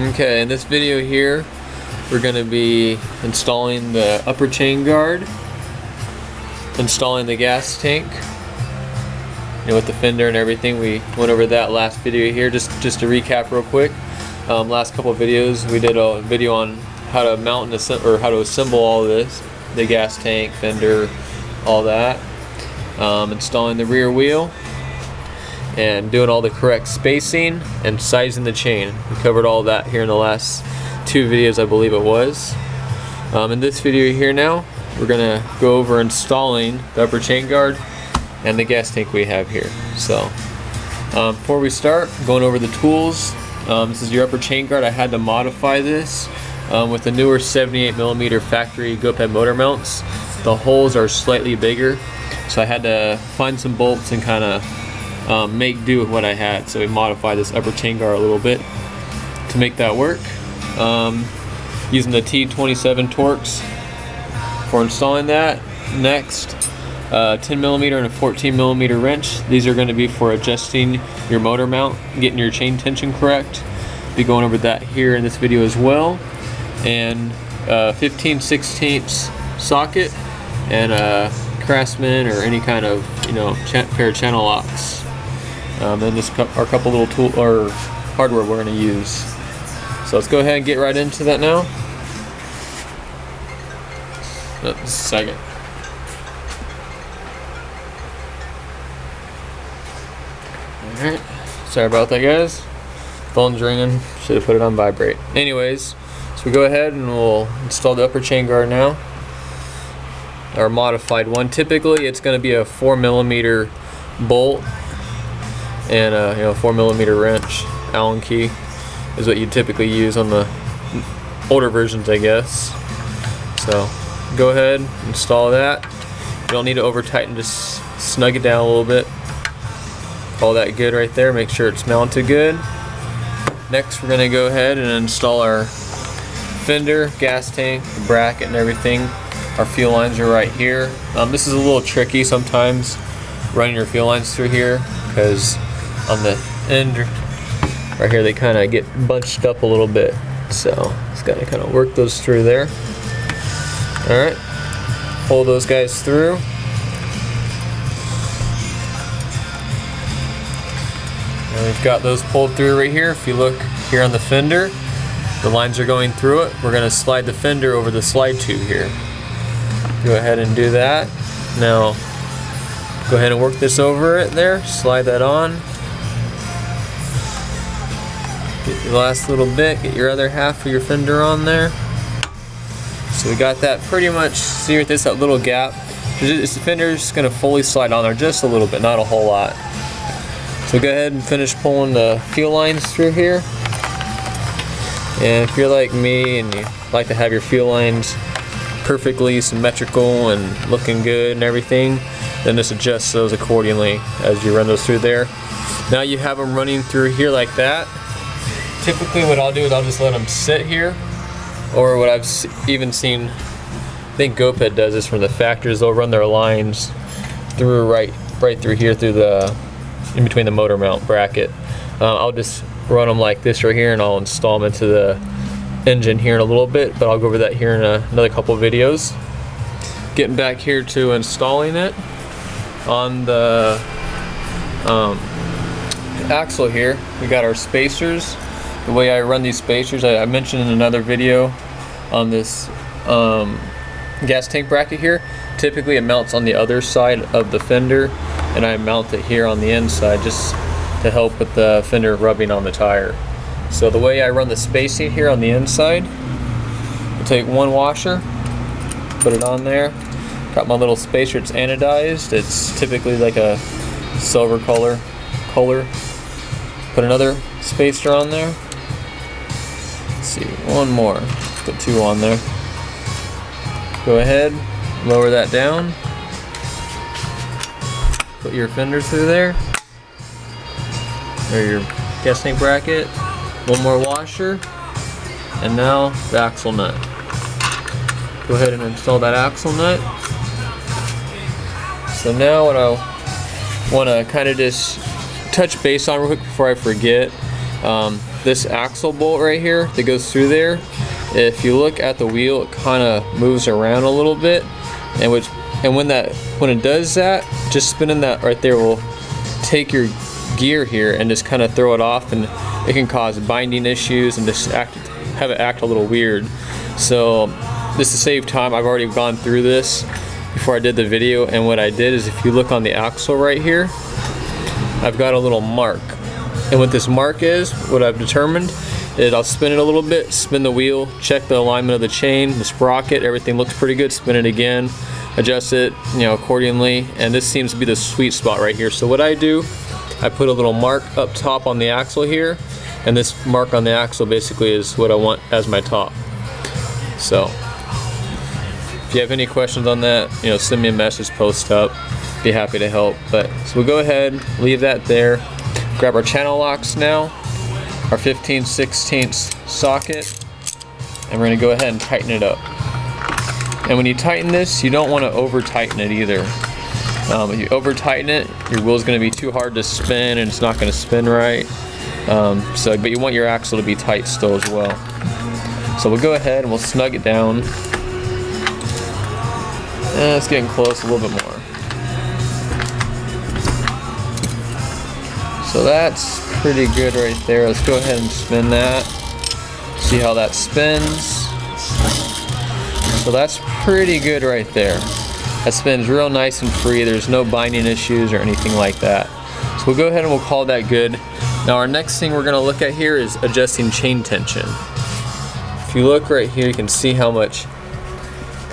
Okay, in this video here, we're going to be installing the upper chain guard, installing the gas tank, with the fender and everything. We went over that last video here. Just to recap real quick, last couple of videos we did a video on how to mount or how to assemble all of this, the gas tank, fender, all that, installing the rear wheel, and doing all the correct spacing and sizing the chain. We covered all that here in the last two videos, I believe it was. In this video here now, we're gonna go over installing the upper chain guard and the gas tank we have here. So before we start, going over the tools, this is your upper chain guard. I had to modify this with the newer 78mm factory GoPed motor mounts. The holes are slightly bigger, so I had to find some bolts and kind of make do with what I had. So we modified this upper chain guard a little bit to make that work, using the T27 Torx for installing that. Next, 10mm and a 14mm wrench. These are going to be for adjusting your motor mount, getting your chain tension correct. Be going over that here in this video as well. And 15/16 socket and a Craftsman or any kind of pair of channel locks. And this are a couple little tool or hardware we're going to use. So let's go ahead and get right into that now. Just a second. Alright, sorry about that, guys. Phone's ringing, should have put it on vibrate. Anyways, so we go ahead and we'll install the upper chain guard now, our modified one. Typically it's going to be a 4mm bolt and a 4mm wrench. Allen key is what you typically use on the older versions, I guess. So go ahead, install that. You don't need to over tighten, just snug it down a little bit. All that good right there. Make sure it's mounted good. Next, we're going to go ahead and install our fender, gas tank, bracket, and everything. Our fuel lines are right here. This is a little tricky sometimes, running your fuel lines through here, because on the end right here they kind of get bunched up a little bit. So just got to kind of work those through there. Alright, pull those guys through. And we've got those pulled through right here. If you look here on the fender, the lines are going through it. We're going to slide the fender over the slide tube here. Go ahead and do that. Now go ahead and work this over it there. Slide that on. Get the last little bit. Get your other half of your fender on there. So we got that pretty much. See with this, that little gap. The fender's going to fully slide on there just a little bit, not a whole lot. So go ahead and finish pulling the fuel lines through here. And if you're like me and you like to have your fuel lines perfectly symmetrical and looking good and everything, then just adjust those accordingly as you run those through there. Now you have them running through here like that. Typically what I'll do is I'll just let them sit here, or what I've even seen, I think GoPed does this from the factories. They'll run their lines through right through here, through the in between the motor mount bracket. I'll just run them like this right here, and I'll install them into the engine here in a little bit, but I'll go over that here in another couple of videos. Getting back here to installing it on the axle here, we got our spacers. The way I run these spacers, I mentioned in another video on this gas tank bracket here. Typically it mounts on the other side of the fender, and I mount it here on the inside just to help with the fender rubbing on the tire. So the way I run the spacing here on the inside, I'll take one washer, put it on there. Got my little spacer, it's anodized. It's typically like a silver color. Put another spacer on there. Let's see, one more. Put two on there. Go ahead, lower that down. Put your fender through there. Or your gas tank bracket. One more washer. And now the axle nut. Go ahead and install that axle nut. So now what I want to kind of just touch base on real quick before I forget. this axle bolt right here that goes through there, if you look at the wheel, it kind of moves around a little bit, and when it does that, just spinning that right there will take your gear here and just kind of throw it off, and it can cause binding issues and just have it act a little weird. So just to save time, I've already gone through this before I did the video, and what I did is, if you look on the axle right here, I've got a little mark, and what this mark is, what I've determined is, I'll spin it a little bit, spin the wheel, check the alignment of the chain, the sprocket, everything looks pretty good, spin it again, adjust it, accordingly, and this seems to be the sweet spot right here. So what I do, I put a little mark up top on the axle here, and this mark on the axle basically is what I want as my top. So if you have any questions on that, send me a message, post up, be happy to help. But so we'll go ahead, leave that there, grab our channel locks now, our 15/16 socket, and we're going to go ahead and tighten it up. And when you tighten this, you don't want to over tighten it either. If you over tighten it, your wheel's going to be too hard to spin, and it's not going to spin right. But you want your axle to be tight still as well. So we'll go ahead and we'll snug it down. And it's getting close a little bit more. So that's pretty good right there. Let's go ahead and spin that. See how that spins. So that's pretty good right there. That spins real nice and free. There's no binding issues or anything like that. So we'll go ahead and we'll call that good. Now our next thing we're going to look at here is adjusting chain tension. If you look right here, you can see how much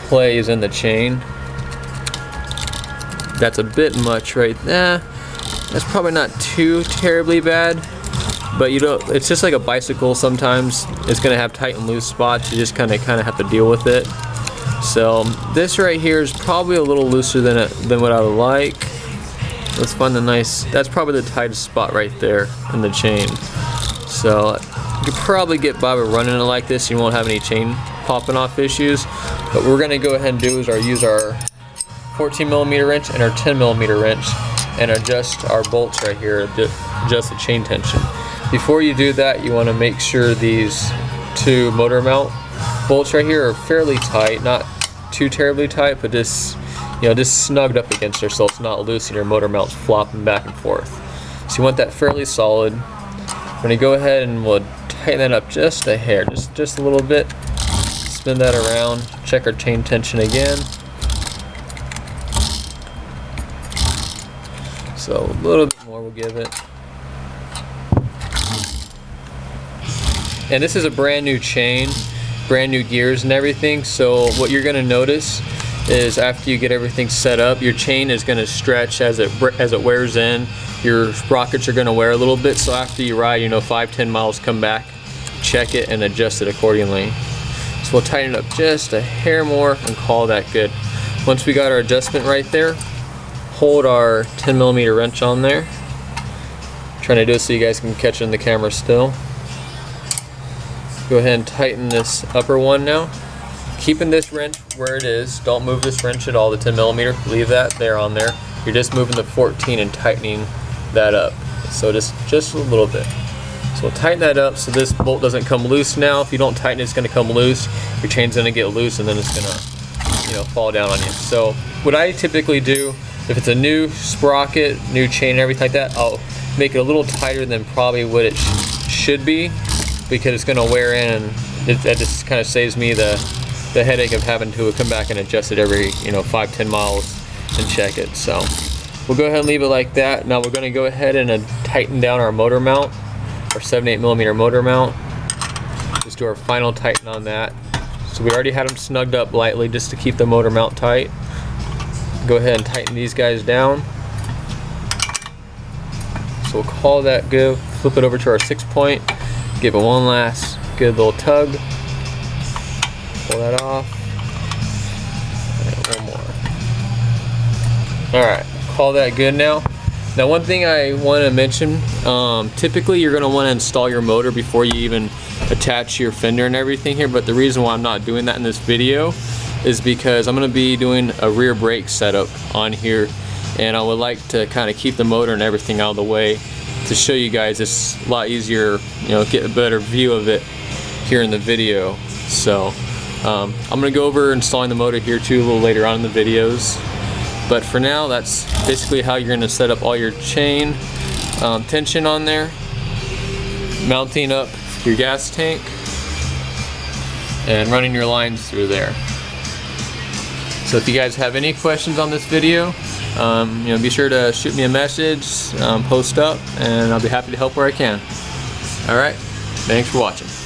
play is in the chain. That's a bit much right there. That's probably not too terribly bad, but it's just like a bicycle. Sometimes it's going to have tight and loose spots. You just kind of have to deal with it. So this right here is probably a little looser than what I would like. Let's find that's probably the tightest spot right there in the chain. So you could probably get by with running it like this. You won't have any chain popping off issues. But what we're going to go ahead and do is use our 14mm wrench and our 10mm wrench and adjust our bolts right here, adjust the chain tension. Before you do that, you want to make sure these two motor mount bolts right here are fairly tight, not too terribly tight, but just snugged up against her so it's not loose and your motor mount's flopping back and forth. So you want that fairly solid. We're going to go ahead and we'll tighten that up just a hair, just a little bit. Spin that around, check our chain tension again. So a little bit more we'll give it. And this is a brand new chain, brand new gears and everything, so what you're going to notice is after you get everything set up, your chain is going to stretch as it wears in. Your sprockets are going to wear a little bit, so after you ride 5-10 miles, come back, check it and adjust it accordingly. So we'll tighten it up just a hair more and call that good. Once we got our adjustment right there, hold our 10mm wrench on there. I'm trying to do it so you guys can catch it in the camera still. Go ahead and tighten this upper one now. Keeping this wrench where it is, don't move this wrench at all, the 10mm, leave that there on there. You're just moving the 14 and tightening that up. So just a little bit. So we'll tighten that up so this bolt doesn't come loose now. If you don't tighten it, it's going to come loose. Your chain's going to get loose and then it's going to fall down on you. So what I typically do, if it's a new sprocket, new chain and everything like that, I'll make it a little tighter than probably what it should be, because it's going to wear in, and that just kind of saves me the headache of having to come back and adjust it every 5-10 miles and check it. So we'll go ahead and leave it like that. Now we're going to go ahead and tighten down our motor mount, our 7-8mm motor mount. Just do our final tighten on that. So we already had them snugged up lightly just to keep the motor mount tight. Go ahead and tighten these guys down. So we'll call that good. Flip it over to our 6-point. Give it one last good little tug. Pull that off. And one more. Alright, call that good now. Now one thing I want to mention, typically you're going to want to install your motor before you even attach your fender and everything here, but the reason why I'm not doing that in this video is because I'm going to be doing a rear brake setup on here, and I would like to kind of keep the motor and everything out of the way to show you guys. It's a lot easier, you know, get a better view of it here in the video. So I'm gonna go over installing the motor here too a little later on in the videos. But for now, that's basically how you're gonna set up all your chain tension on there, mounting up your gas tank, and running your lines through there. So if you guys have any questions on this video, you know, be sure to shoot me a message, post up, and I'll be happy to help where I can. All right, thanks for watching.